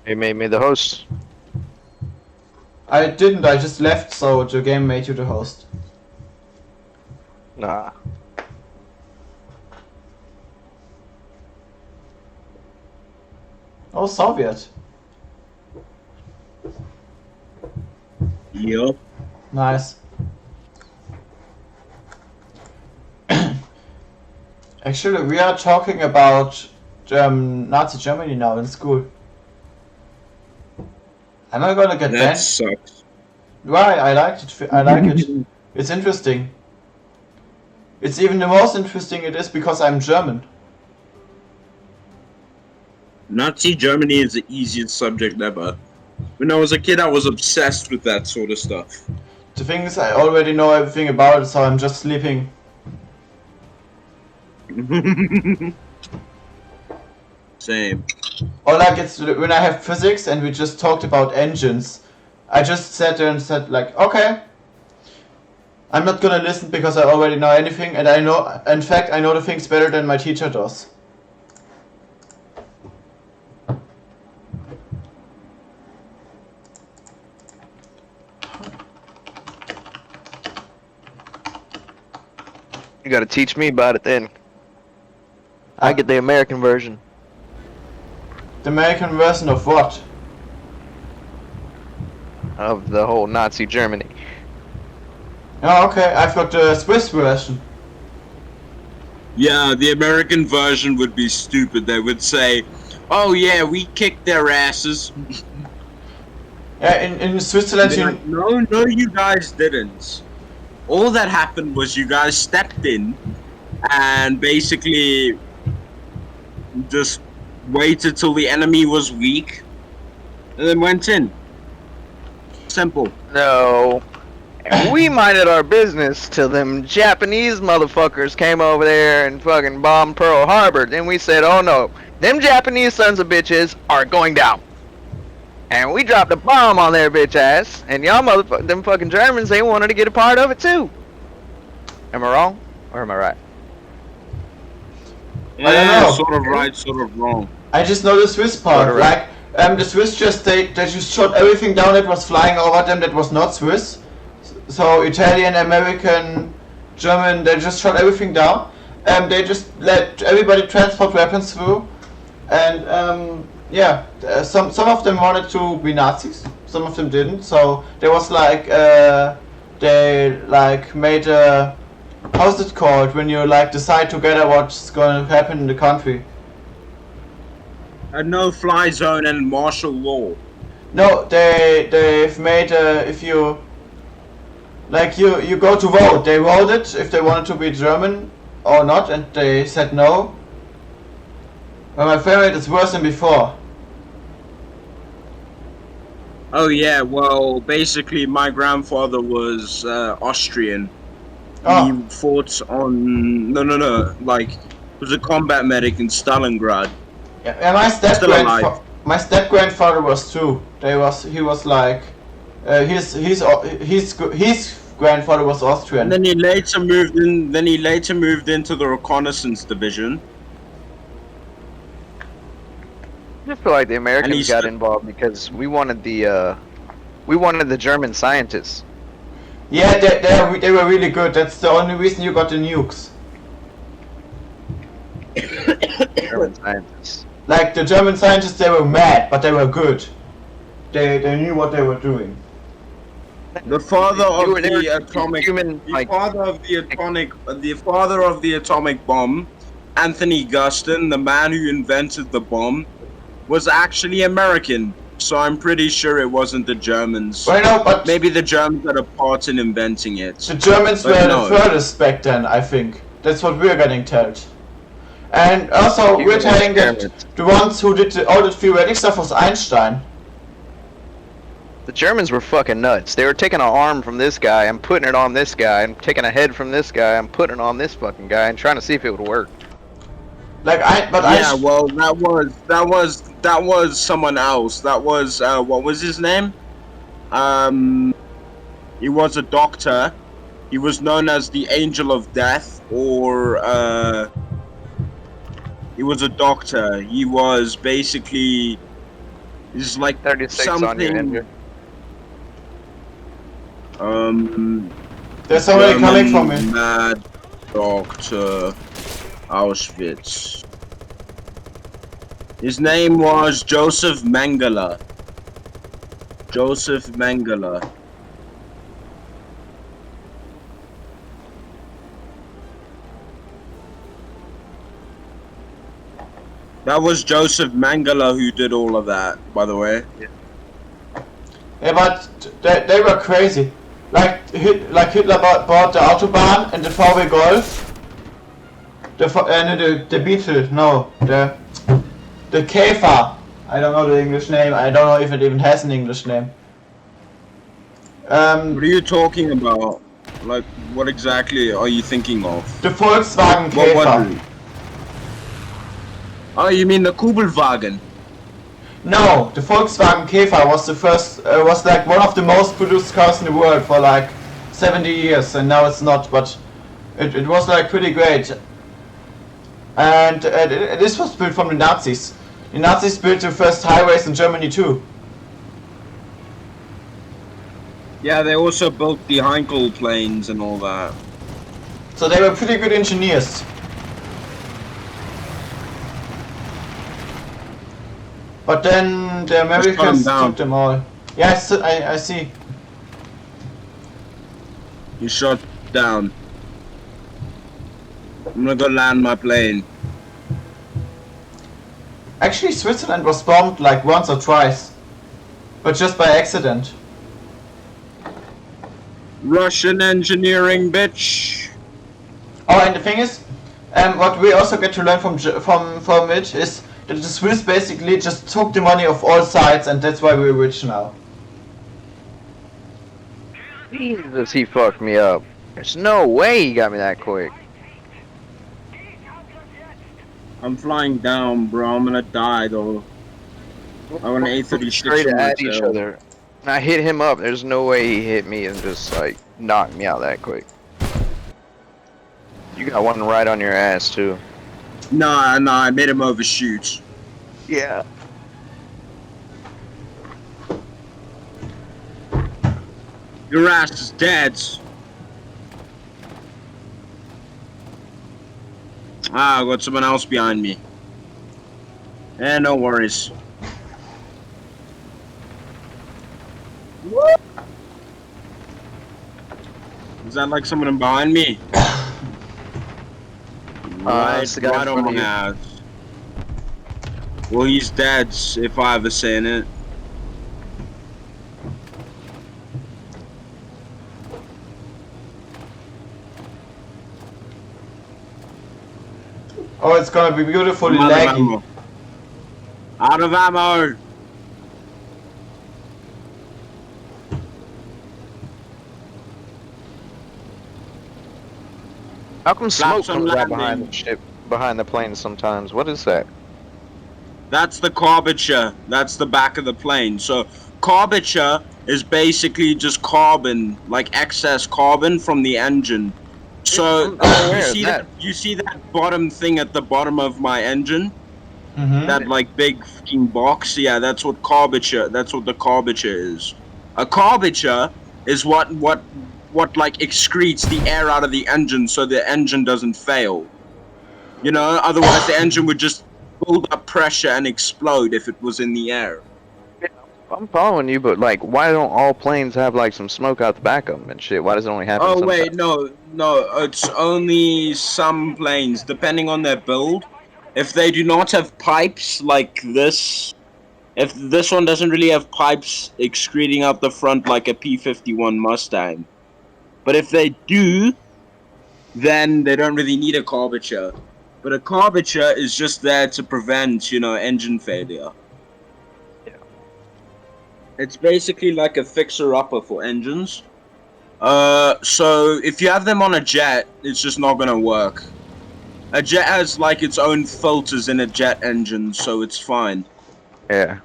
You made me the host. I didn't, I just left, so the game made you the host. Nah. Oh, Soviet. Yup. Nice. Actually, we are talking about Nazi Germany now in school. Am I gonna get That banned? sucks. Why? I liked it. I like it. It's interesting. It's even the most interesting it is because I'm German. Nazi Germany is the easiest subject ever. When I was a kid, I was obsessed with that sort of stuff. The thing is, I already know everything about it, so I'm just sleeping. Same. Or like it's when I have physics and we just talked about engines. I just sat there and said like, okay, I'm not gonna listen because I already know anything, and I know, in fact, I know the things better than my teacher does. You gotta teach me about it then. I get the American version. The American version of what? Of the whole Nazi Germany. Oh, okay, I've got the Swiss version. Yeah, the American version would be stupid. They would say, "Oh yeah, we kicked their asses." Yeah, in Switzerland, They're like, no, you guys didn't. All that happened was you guys stepped in and basically just waited till the enemy was weak and then went in. Simple. No. And we minded our business till them Japanese motherfuckers came over there and fucking bombed Pearl Harbor. Then we said, oh no, them Japanese sons of bitches are going down. And we dropped a bomb on their bitch ass. And y'all them fucking Germans, they wanted to get a part of it too. Am I wrong? Or am I right? I don't know. Sort of right, sort of wrong. I just know the Swiss part. Like, the Swiss just they just shot everything down that was flying over them that was not Swiss. So Italian, American, German, they just shot everything down. They just let everybody transport weapons through, and yeah, some of them wanted to be Nazis, some of them didn't. So there was like they like made a, how's it called when you like decide together what's going to happen in the country? A no-fly zone and martial law. No, they've made if you like you go to vote. They voted if they wanted to be German or not, and they said no. But my favorite is worse than before. Oh yeah, well, basically my grandfather was Austrian. Oh. He fought on like was a combat medic in Stalingrad. Yeah, my step grandfather was too. He was like his grandfather was Austrian. And then he later moved in. Then he later moved into the reconnaissance division. I feel like the Americans got involved because we wanted the German scientists. Yeah, they were really good. That's the only reason you got the nukes. German scientists. Like the German scientists, they were mad, but they were good. They knew what they were doing. The father of the atomic, the father of the atomic bomb, Anthony Guston, the man who invented the bomb, was actually American. So I'm pretty sure it wasn't the Germans. Well, no, but maybe the Germans had a part in inventing it. The Germans were the furthest back then, I think. That's what we're getting told. And also, we're telling that the ones who did all the theoretic stuff was Einstein. The Germans were fucking nuts. They were taking an arm from this guy and putting it on this guy, and taking a head from this guy and putting it on this fucking guy, and trying to see if it would work. Like well, that was someone else. That was what was his name? He was a doctor. He was known as the Angel of Death, or he was a doctor. He was basically It's like 36 on your something. There's somebody coming from me. Mad Doctor Auschwitz. His name was Joseph Mengele. Joseph Mengele. That was Joseph Mengele who did all of that, by the way. Yeah, but they were crazy. Like Hitler bought the Autobahn and the VW Golf. The Beetle, no, the Käfer. I don't know the English name. I don't know if it even has an English name. What are you talking about? Like, what exactly are you thinking of? The Volkswagen What was Käfer. it? Oh, you mean the Kubelwagen? No, the Volkswagen Käfer was the first. Was like one of the most produced cars in the world for like 70 years, and now it's not. But it was like pretty great. And this was built from the Nazis. The Nazis built the first highways in Germany too. Yeah, they also built the Heinkel planes and all that. So they were pretty good engineers. But then the Americans took them all. Yeah, I see. You shot down. I'm gonna go land my plane. Actually, Switzerland was bombed like once or twice. But just by accident. Russian engineering, bitch. Oh, and the thing is, what we also get to learn from it is that the Swiss basically just took the money of all sides, and that's why we're rich now. Jesus, he fucked me up. There's no way he got me that quick. I'm flying down, bro. I'm gonna die though. I want an A36 Straight from at each myself. other. And I hit him up. There's no way he hit me and just like knocked me out that quick. You got one right on your ass too. Nah, I made him overshoot. Yeah. Your ass is dead. Ah, I got someone else behind me. Eh, no worries. Is that like someone behind me? It's the guy right in on front of my you. ass. Well, he's dead, if I ever seen it. Oh, it's gonna be beautifully I'm out of laggy. ammo. Out of ammo! How come smoke Flaps on comes out behind landing. the ship, behind the plane sometimes? What is that? That's the carburetor. That's the back of the plane. So, carburetor is basically just carbon, like excess carbon from the engine. So, I'm aware you of see that bottom thing at the bottom of my engine? Mm-hmm. That like big fucking box? Yeah, that's what carburetor. That's what the carburetor is. A carburetor is what like excretes the air out of the engine so the engine doesn't fail. You know, otherwise the engine would just build up pressure and explode if it was in the air. I'm following you, but like, why don't all planes have like some smoke out the back of them and shit? Why does it only happen Oh sometimes? wait, no, it's only some planes, depending on their build. If they do not have pipes like this, if this one doesn't really have pipes excreting out the front like a P-51 Mustang, but if they do, then they don't really need a carburetor. But a carburetor is just there to prevent, you know, engine failure. Yeah. It's basically like a fixer-upper for engines. So if you have them on a jet, it's just not gonna work. A jet has like its own filters in a jet engine, so it's fine. Yeah.